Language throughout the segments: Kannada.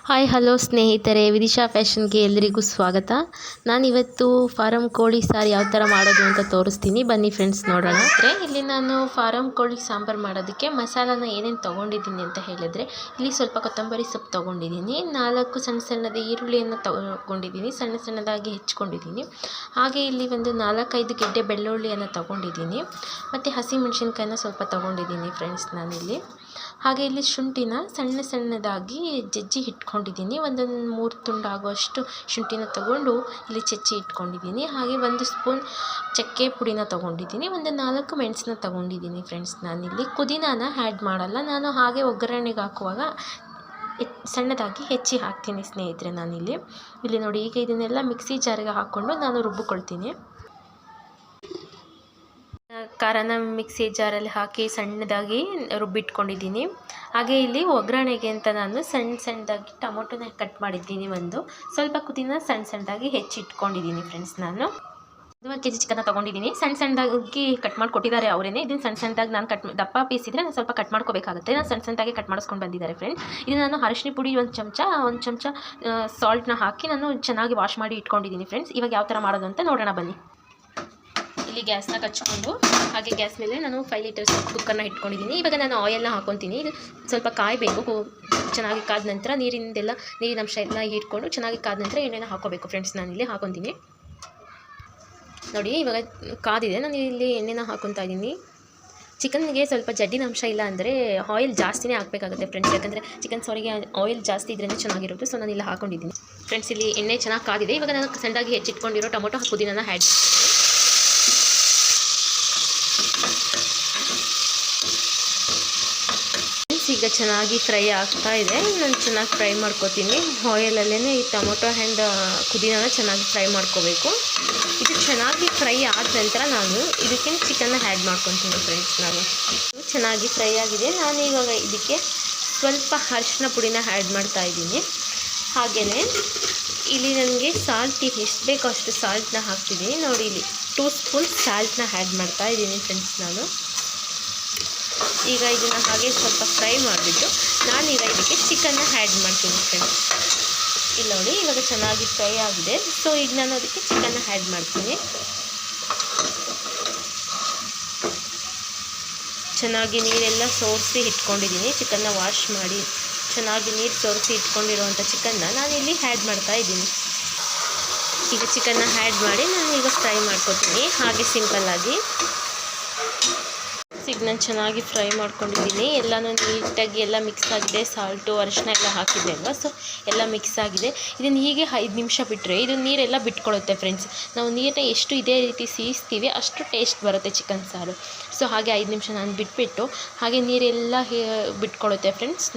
ಹಾಯ್ ಹಲೋ ಸ್ನೇಹಿತರೆ, ವಿದಿಶಾ ಫ್ಯಾಷನ್ಗೆ ಎಲ್ಲರಿಗೂ ಸ್ವಾಗತ. ನಾನಿವತ್ತು ಫಾರಂ ಕೋಳಿ ಸಾರು ಯಾವ ಥರ ಮಾಡೋದು ಅಂತ ತೋರಿಸ್ತೀನಿ. ಬನ್ನಿ ಫ್ರೆಂಡ್ಸ್ ನೋಡೋಣ. ಇಲ್ಲಿ ನಾನು ಫಾರಂ ಕೋಳಿ ಸಾಂಬಾರು ಮಾಡೋದಕ್ಕೆ ಮಸಾಲಾನ ಏನೇನು ತೊಗೊಂಡಿದ್ದೀನಿ ಅಂತ ಹೇಳಿದರೆ, ಇಲ್ಲಿ ಸ್ವಲ್ಪ ಕೊತ್ತಂಬರಿ ಸೊಪ್ಪು ತೊಗೊಂಡಿದ್ದೀನಿ, 4 ಸಣ್ಣದ ಈರುಳ್ಳಿಯನ್ನು ತೊಗೊಂಡಿದ್ದೀನಿ, ಸಣ್ಣದಾಗಿ ಹೆಚ್ಕೊಂಡಿದ್ದೀನಿ. ಹಾಗೆ ಇಲ್ಲಿ ಒಂದು 4-5 ಗೆಡ್ಡೆ ಬೆಳ್ಳುಳ್ಳಿಯನ್ನು ತೊಗೊಂಡಿದ್ದೀನಿ, ಮತ್ತು ಹಸಿಮೆಣಸಿನ್ಕಾಯಿನ ಸ್ವಲ್ಪ ತೊಗೊಂಡಿದ್ದೀನಿ ಫ್ರೆಂಡ್ಸ್ ನಾನಿಲ್ಲಿ. ಹಾಗೆ ಇಲ್ಲಿ ಶುಂಠಿನ ಸಣ್ಣದಾಗಿ ಜಜ್ಜಿ ಇಟ್ಕೊಂಡಿದ್ದೀನಿ. ಒಂದೊಂದು 3 ತುಂಡಾಗುವಷ್ಟು ಶುಂಠಿನ ತಗೊಂಡು ಇಲ್ಲಿ ಚಚ್ಚಿ ಇಟ್ಕೊಂಡಿದ್ದೀನಿ. ಹಾಗೆ 1 ಸ್ಪೂನ್ ಚಕ್ಕೆ ಪುಡಿನ ತೊಗೊಂಡಿದ್ದೀನಿ, ಒಂದು 4 ಮೆಣಸನ್ನ ತೊಗೊಂಡಿದ್ದೀನಿ ಫ್ರೆಂಡ್ಸ್. ನಾನಿಲ್ಲಿ ಪುದೀನಾನ ಆ್ಯಡ್ ಮಾಡಲ್ಲ, ನಾನು ಹಾಗೆ ಒಗ್ಗರಣೆಗೆ ಹಾಕುವಾಗ ಸಣ್ಣದಾಗಿ ಹೆಚ್ಚಿ ಹಾಕ್ತೀನಿ ಸ್ನೇಹಿತರೆ. ಇಲ್ಲಿ ನೋಡಿ, ಈಗ ಇದನ್ನೆಲ್ಲ ಮಿಕ್ಸಿ ಜಾರಿಗೆ ಹಾಕ್ಕೊಂಡು ನಾನು ರುಬ್ಬಿಕೊಳ್ತೀನಿ. ಖಾರನ ಮಿಕ್ಸಿ ಜಾರಲ್ಲಿ ಹಾಕಿ ಸಣ್ಣದಾಗಿ ರುಬ್ಬಿಟ್ಕೊಂಡಿದ್ದೀನಿ. ಹಾಗೆ ಇಲ್ಲಿ ಒಗ್ಗರಣೆಗೆ ಅಂತ ನಾನು ಸಣ್ಣದಾಗಿ ಟೊಮೊಟೊನ ಕಟ್ ಮಾಡಿದ್ದೀನಿ, ಸ್ವಲ್ಪ ಪುದೀನ ಸಣ್ಣದಾಗಿ ಹೆಚ್ಚಿಟ್ಕೊಂಡಿದ್ದೀನಿ ಫ್ರೆಂಡ್ಸ್. ನಾನು 1 kg ಚಿಕನ್ನ ತೊಗೊಂಡಿದ್ದೀನಿ. ಸಣ್ಣದಾಗಿ ಕಟ್ ಮಾಡಿ ಕೊಟ್ಟಿದ್ದಾರೆ ಅವರೇನೆ. ಇದನ್ನು ಸಣ್ಣದಾಗಿ ನಾನು ದಪ್ಪ ಪೀಸ್ ಇದ್ದರೆ ನಾನು ಸ್ವಲ್ಪ ಕಟ್ ಮಾಡ್ಕೋಬೇಕಾಗುತ್ತೆ. ನಾನು ಸಣ್ಣದಾಗಿ ಕಟ್ ಮಾಡಿಸ್ಕೊಂಡು ಬಂದಿದ್ದಾರೆ ಫ್ರೆಂಡ್ಸ್. ಇದು ನಾನು ಅರಿಶಿನ ಪುಡಿ 1 ಚಮಚ ಸಾಲ್ಟ್ನ ಹಾಕಿ ನಾನು ಚೆನ್ನಾಗಿ ವಾಶ್ ಮಾಡಿ ಇಟ್ಕೊಂಡಿದ್ದೀನಿ ಫ್ರೆಂಡ್ಸ್. ಇವಾಗ ಯಾವ ಥರ ಮಾಡೋದು ಅಂತ ನೋಡೋಣ ಬನ್ನಿ. ಇಲ್ಲಿ ಗ್ಯಾಸ್ನ ಕಚ್ಕೊಂಡು, ಹಾಗೆ ಗ್ಯಾಸ್ ಮೇಲೆ ನಾನು 5 ಲೀಟರ್ಸ್ ಕುಕ್ಕರ್ನ ಇಟ್ಕೊಂಡಿದ್ದೀನಿ. ಇವಾಗ ನಾನು ಆಯಿಲ್ನ ಹಾಕ್ಕೊತೀನಿ. ಇದು ಸ್ವಲ್ಪ ಕಾಯಬೇಕು, ಚೆನ್ನಾಗಿ ಕಾದ ನಂತರ ನೀರಿನ ಅಂಶ ಎಲ್ಲ ಹಿಡ್ಕೊಂಡು ಚೆನ್ನಾಗಿ ಕಾದ ನಂತರ ಎಣ್ಣೆನ ಹಾಕೋಬೇಕು ಫ್ರೆಂಡ್ಸ್. ನಾನಿಲ್ಲಿ ಹಾಕೊತೀನಿ ನೋಡಿ. ಇವಾಗ ಕಾದಿದೆ, ನಾನು ಇಲ್ಲಿ ಎಣ್ಣೆನ ಹಾಕೊತಾ ಇದ್ದೀನಿ. ಚಿಕನ್ಗೆ ಸ್ವಲ್ಪ ಜಡ್ಡಿನ ಅಂಶ ಇಲ್ಲ ಅಂದರೆ ಆಯಿಲ್ ಜಾಸ್ತಿನೇ ಹಾಕಬೇಕಾಗುತ್ತೆ ಫ್ರೆಂಡ್ಸ್, ಯಾಕಂದರೆ ಚಿಕನ್ ಸಾರಿಗೆ ಆಯಿಲ್ ಜಾಸ್ತಿ ಇದ್ರೇ ಚೆನ್ನಾಗಿರುತ್ತೆ. ಸೊ ನಾನು ಇಲ್ಲಿ ಹಾಕೊಂಡಿದ್ದೀನಿ ಫ್ರೆಂಡ್ಸ್. ಇಲ್ಲಿ ಎಣ್ಣೆ ಚೆನ್ನಾಗಿ ಕಾದಿದೆ. ಇವಾಗ ನಾನು ಸಣ್ಣದಾಗಿ ಹೆಚ್ಚಿಟ್ಕೊಂಡಿರೋ ಟೊಮೊಟೊ ಪುದೀನನ ಆ್ಯಡ್ ಮಾಡ್ತೀನಿ. ಈಗ ಚೆನ್ನಾಗಿ ಫ್ರೈ ಆಗ್ತಾ ಇದೆ. ನಾನು ಚೆನ್ನಾಗಿ ಫ್ರೈ ಮಾಡ್ಕೋತೀನಿ ಆಯಿಲಲ್ಲೇ. ಈ ಟೊಮೊಟೊ ಆ್ಯಂಡ್ ಪುದೀನಾನ ಚೆನ್ನಾಗಿ ಫ್ರೈ ಮಾಡ್ಕೋಬೇಕು. ಇದು ಚೆನ್ನಾಗಿ ಫ್ರೈ ಆದ ನಂತರ ನಾನು ಇದಕ್ಕೆ ಚಿಕನ್ನ ಆ್ಯಡ್ ಮಾಡ್ಕೊತೀನಿ ಫ್ರೆಂಡ್ಸ್. ನಾನು ಚೆನ್ನಾಗಿ ಫ್ರೈ ಆಗಿದೆ. ನಾನು ಇವಾಗ ಇದಕ್ಕೆ ಸ್ವಲ್ಪ ಅರಿಶಿನ ಪುಡಿನ ಆ್ಯಡ್ ಮಾಡ್ತಾಯಿದ್ದೀನಿ. ಹಾಗೆಯೇ ಇಲ್ಲಿ ನನಗೆ ಸಾಲ್ಟ್ ಎಷ್ಟು ಬೇಕೋ ಅಷ್ಟು ಸಾಲ್ಟ್ನ ಹಾಕ್ತಿದ್ದೀನಿ ನೋಡಿ. ಇಲ್ಲಿ 2 ಸ್ಪೂನ್ ಸಾಲ್ಟ್ನ ಆ್ಯಡ್ ಮಾಡ್ತಾಯಿದ್ದೀನಿ ಫ್ರೆಂಡ್ಸ್. ನಾನು ಈಗ ಇದನ್ನು ಹಾಗೆ ಸ್ವಲ್ಪ ಫ್ರೈ ಮಾಡಿಬಿಟ್ಟು ನಾನೀಗ ಇದಕ್ಕೆ ಚಿಕನ್ನ ಆ್ಯಡ್ ಮಾಡ್ತೀನಿ ಫ್ರೆಂಡ್ಸ್. ಇಲ್ಲಿ ನೋಡಿ, ಇವಾಗ ಚೆನ್ನಾಗಿ ಫ್ರೈ ಆಗಿದೆ. ಸೊ ಈಗ ನಾನು ಅದಕ್ಕೆ ಚಿಕನ್ನ ಆ್ಯಡ್ ಮಾಡ್ತೀನಿ. ಚೆನ್ನಾಗಿ ನೀರೆಲ್ಲ ಸೋರಿಸಿ ಇಟ್ಕೊಂಡಿದ್ದೀನಿ. ಚಿಕನ್ನ ವಾಶ್ ಮಾಡಿ ಚೆನ್ನಾಗಿ ನೀರು ಸೋರಿಸಿ ಇಟ್ಕೊಂಡಿರೋವಂಥ ಚಿಕನ್ನ ನಾನಿಲ್ಲಿ ಆ್ಯಡ್ ಮಾಡ್ತಾಯಿದ್ದೀನಿ. ಈಗ ಚಿಕನ್ನ ಆ್ಯಡ್ ಮಾಡಿ ನಾನು ಈಗ ಫ್ರೈ ಮಾಡ್ಕೊತೀನಿ ಹಾಗೆ ಸಿಂಪಲ್ಲಾಗಿ. ಈಗ ನಾನು ಚೆನ್ನಾಗಿ ಫ್ರೈ ಮಾಡ್ಕೊಂಡಿದ್ದೀನಿ. ಎಲ್ಲನೂ ನೀಟಾಗಿ ಎಲ್ಲ ಮಿಕ್ಸ್ ಆಗಿದೆ. ಸಾಲ್ಟು ಅರಿಶಿನ ಎಲ್ಲ ಹಾಕಿದ್ದೆ ಅಲ್ವಾ, ಸೊ ಎಲ್ಲ ಮಿಕ್ಸ್ ಆಗಿದೆ. ಇದನ್ನು ಹೀಗೆ 5 ನಿಮಿಷ ಬಿಟ್ಟರೆ ಇದು ನೀರೆಲ್ಲ ಬಿಟ್ಕೊಳ್ಳುತ್ತೆ ಫ್ರೆಂಡ್ಸ್. ನಾವು ನೀರನ್ನ ಎಷ್ಟು ಇದೇ ರೀತಿ ಸೀಸ್ತೀವಿ ಅಷ್ಟು ಟೇಸ್ಟ್ ಬರುತ್ತೆ ಚಿಕನ್ ಸಾರು. ಸೊ ಹಾಗೆ 5 ನಿಮಿಷ ನಾನು ಬಿಟ್ಬಿಟ್ಟು ಹಾಗೆ ನೀರೆಲ್ಲ ಬಿಟ್ಕೊಳ್ಳುತ್ತೆ ಫ್ರೆಂಡ್ಸ್.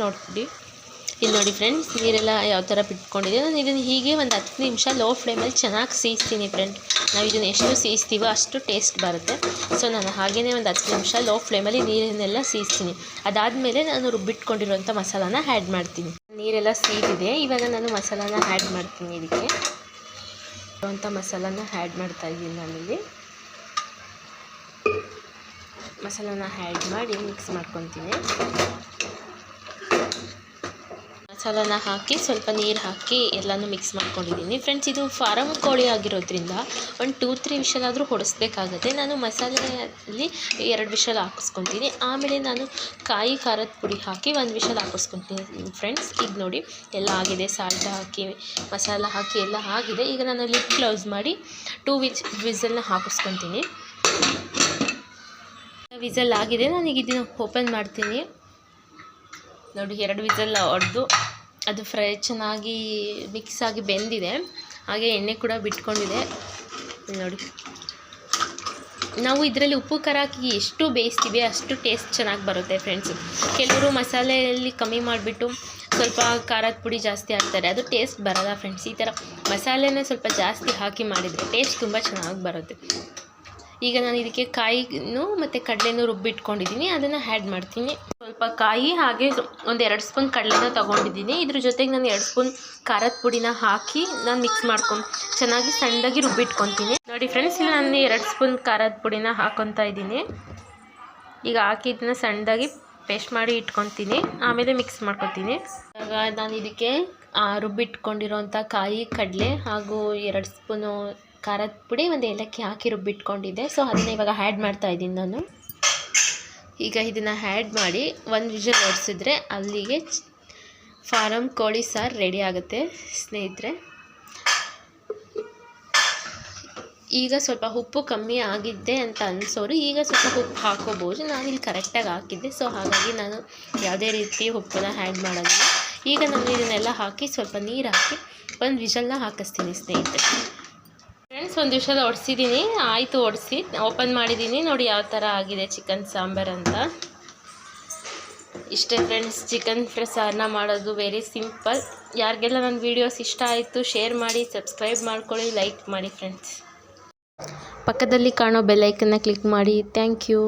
ಇಲ್ಲಿ ನೋಡಿ ಫ್ರೆಂಡ್ಸ್, ನೀರೆಲ್ಲ ಯಾವ ಥರ ಬಿಟ್ಕೊಂಡಿದೆ. ನಾನು ಇದನ್ನು ಹೀಗೆ ಒಂದು 10 ನಿಮಿಷ ಲೋ ಫ್ಲೇಮಲ್ಲಿ ಚೆನ್ನಾಗಿ ಸೀಸ್ತೀನಿ ಫ್ರೆಂಡ್. ನಾವು ಇದನ್ನು ಎಷ್ಟು ಸೀಸ್ತೀವೋ ಅಷ್ಟು ಟೇಸ್ಟ್ ಬರುತ್ತೆ. ಸೊ ನಾನು ಹಾಗೆಯೇ ಒಂದು 10 ನಿಮಿಷ ಲೋ ಫ್ಲೇಮಲ್ಲಿ ನೀರನ್ನೆಲ್ಲ ಸೀಸ್ತೀನಿ. ಅದಾದಮೇಲೆ ನಾನು ರುಬ್ಬಿಟ್ಕೊಂಡಿರುವಂಥ ಮಸಾಲಾನ ಆ್ಯಡ್ ಮಾಡ್ತೀನಿ. ನೀರೆಲ್ಲ ಸೀದಿದೆ. ಇವಾಗ ನಾನು ಮಸಾಲಾನ ಆ್ಯಡ್ ಮಾಡ್ತೀನಿ. ಇದಕ್ಕೆ ಇರುವಂಥ ಮಸಾಲಾನ ಆ್ಯಡ್ ಮಾಡ್ತಾಯಿದ್ದೀನಿ. ನಾನಿಲ್ಲಿ ಮಸಾಲಾನ ಆ್ಯಡ್ ಮಾಡಿ ಮಿಕ್ಸ್ ಮಾಡ್ಕೊತೀನಿ. ಮಸಾಲಾನ ಹಾಕಿ ಸ್ವಲ್ಪ ನೀರು ಹಾಕಿ ಎಲ್ಲನೂ ಮಿಕ್ಸ್ ಮಾಡ್ಕೊಂಡಿದ್ದೀನಿ ಫ್ರೆಂಡ್ಸ್. ಇದು ಫಾರಂ ಕೋಳಿ ಆಗಿರೋದ್ರಿಂದ ಒಂದು 2-3 ವಿಷಲಾದರೂ ಹೊಡಿಸ್ಬೇಕಾಗುತ್ತೆ. ನಾನು ಮಸಾಲೆಯಲ್ಲಿ 2 ವಿಷಲ್ ಹಾಕಿಸ್ಕೊತೀನಿ. ಆಮೇಲೆ ನಾನು ಖಾರದ ಪುಡಿ ಹಾಕಿ 1 ವಿಷಲ್ ಹಾಕಿಸ್ಕೊತೀನಿ ಫ್ರೆಂಡ್ಸ್. ಈಗ ನೋಡಿ ಎಲ್ಲ ಆಗಿದೆ. ಸಾಲ್ಟ್ ಹಾಕಿ ಮಸಾಲ ಹಾಕಿ ಎಲ್ಲ ಆಗಿದೆ. ಈಗ ನಾನು ಲಿಡ್ ಕ್ಲೋಸ್ ಮಾಡಿ 2 ವಿಸಲ್ನ ಹಾಕಿಸ್ಕೊತೀನಿ. ವಿಸಲ್ ಆಗಿದೆ. ನಾನೀಗ ಇದನ್ನು ಓಪನ್ ಮಾಡ್ತೀನಿ ನೋಡಿ. 2 ವಿಸಲ್ ಹೊಡೆದು ಅದು ಫ್ರೈ ಚೆನ್ನಾಗಿ ಮಿಕ್ಸ್ ಆಗಿ ಬೆಂದಿದೆ. ಹಾಗೆ ಎಣ್ಣೆ ಕೂಡ ಬಿಟ್ಕೊಂಡಿದೆ ನೋಡಿ. ನಾವು ಇದರಲ್ಲಿ ಉಪ್ಪು ಖಾರ ಹಾಕಿ ಎಷ್ಟು ಬೇಯಿಸ್ತೀವಿ ಅಷ್ಟು ಟೇಸ್ಟ್ ಚೆನ್ನಾಗಿ ಬರುತ್ತೆ ಫ್ರೆಂಡ್ಸ್. ಕೆಲವರು ಮಸಾಲೆಯಲ್ಲಿ ಕಮ್ಮಿ ಮಾಡಿಬಿಟ್ಟು ಸ್ವಲ್ಪ ಖಾರದ ಪುಡಿ ಜಾಸ್ತಿ ಹಾಕ್ತಾರೆ, ಅದು ಟೇಸ್ಟ್ ಬರೋಲ್ಲ ಫ್ರೆಂಡ್ಸ್. ಈ ಥರ ಮಸಾಲೆನೇ ಸ್ವಲ್ಪ ಜಾಸ್ತಿ ಹಾಕಿ ಮಾಡಿದರೆ ಟೇಸ್ಟ್ ತುಂಬ ಚೆನ್ನಾಗಿ ಬರುತ್ತೆ. ಈಗ ನಾನು ಇದಕ್ಕೆ ಕಾಯಿನೂ ಮತ್ತು ಕಡಲೆನೂ ರುಬ್ಬಿಟ್ಕೊಂಡಿದ್ದೀನಿ, ಅದನ್ನು ಆ್ಯಡ್ ಮಾಡ್ತೀನಿ. ಸ್ವಲ್ಪ ಕಾಯಿ ಹಾಗೆ ಒಂದು 2 ಸ್ಪೂನ್ ಕಡಲೆನ ತೊಗೊಂಡಿದ್ದೀನಿ. ಇದ್ರ ಜೊತೆಗೆ ನಾನು 2 ಸ್ಪೂನ್ ಖಾರದ ಪುಡಿನ ಹಾಕಿ ನಾನು ಮಿಕ್ಸ್ ಮಾಡ್ಕೊಂಡು ಚೆನ್ನಾಗಿ ಸಣ್ಣದಾಗಿ ರುಬ್ಬಿಟ್ಕೊತೀನಿ ನೋಡಿ ಫ್ರೆಂಡ್ಸ್. ಇಲ್ಲಿ ನಾನು 2 ಸ್ಪೂನ್ ಖಾರದ ಪುಡಿನ ಹಾಕ್ಕೊತಾ ಇದ್ದೀನಿ. ಈಗ ಹಾಕಿ ಇದನ್ನ ಸಣ್ಣದಾಗಿ ಪೇಸ್ಟ್ ಮಾಡಿ ಇಟ್ಕೊತೀನಿ, ಆಮೇಲೆ ಮಿಕ್ಸ್ ಮಾಡ್ಕೊತೀನಿ. ಇವಾಗ ನಾನು ಇದಕ್ಕೆ ರುಬ್ಬಿಟ್ಕೊಂಡಿರೋಂಥ ಕಾಯಿ, ಕಡಲೆ ಹಾಗೂ 2 ಸ್ಪೂನು ಖಾರದ ಪುಡಿ, ಒಂದು ಏಲಕ್ಕಿ ಹಾಕಿ ರುಬ್ಬಿಟ್ಕೊಂಡಿದ್ದೆ. ಸೊ ಅದನ್ನ ಇವಾಗ ಆ್ಯಡ್ ಮಾಡ್ತಾಯಿದ್ದೀನಿ ನಾನು. ಈಗ ಇದನ್ನು ಆ್ಯಡ್ ಮಾಡಿ 1 ವಿಷಲ್ ಹೊಡ್ಸಿದ್ರೆ ಅಲ್ಲಿಗೆ ಫಾರಮ್ ಕೋಳಿ ಸಾರು ರೆಡಿ ಆಗುತ್ತೆ ಸ್ನೇಹಿತರೆ. ಈಗ ಸ್ವಲ್ಪ ಉಪ್ಪು ಕಮ್ಮಿ ಆಗಿದ್ದೆ ಅಂತ ಅನಿಸೋರು ಈಗ ಸ್ವಲ್ಪ ಉಪ್ಪು ಹಾಕೋಬೋದು. ನಾನಿಲ್ಲಿ ಕರೆಕ್ಟಾಗಿ ಹಾಕಿದ್ದೆ, ಸೊ ಹಾಗಾಗಿ ನಾನು ಯಾವುದೇ ರೀತಿ ಉಪ್ಪನ್ನ ಆ್ಯಡ್ ಮಾಡೋದಿಲ್ಲ. ಈಗ ನಾನು ಇದನ್ನೆಲ್ಲ ಹಾಕಿ ಸ್ವಲ್ಪ ನೀರು ಹಾಕಿ 1 ವಿಷಲ್ನ ಹಾಕಿಸ್ತೀನಿ ಸ್ನೇಹಿತರೆ. ಫ್ರೆಂಡ್ಸ್, 1 ವಿಷಲ್ ಹೊಡ್ಸಿದ್ದೀನಿ, ಆಯಿತು. ಹೊಡಿಸಿ ಓಪನ್ ಮಾಡಿದ್ದೀನಿ, ನೋಡಿ ಯಾವ ಥರ ಆಗಿದೆ ಚಿಕನ್ ಸಾಂಬಾರು ಅಂತ. ಇಷ್ಟೇ ಫ್ರೆಂಡ್ಸ್, ಚಿಕನ್ ಫ್ರೈ ಸಾರನ್ನ ಮಾಡೋದು ವೆರಿ ಸಿಂಪಲ್. ಯಾರಿಗೆಲ್ಲ ನನ್ನ ವೀಡಿಯೋಸ್ ಇಷ್ಟ ಆಯಿತು ಶೇರ್ ಮಾಡಿ, ಸಬ್ಸ್ಕ್ರೈಬ್ ಮಾಡ್ಕೊಳ್ಳಿ, ಲೈಕ್ ಮಾಡಿ ಫ್ರೆಂಡ್ಸ್. ಪಕ್ಕದಲ್ಲಿ ಕಾಣೋ ಬೆಲ್ ಐಕನ್ನ ಕ್ಲಿಕ್ ಮಾಡಿ. Thank you.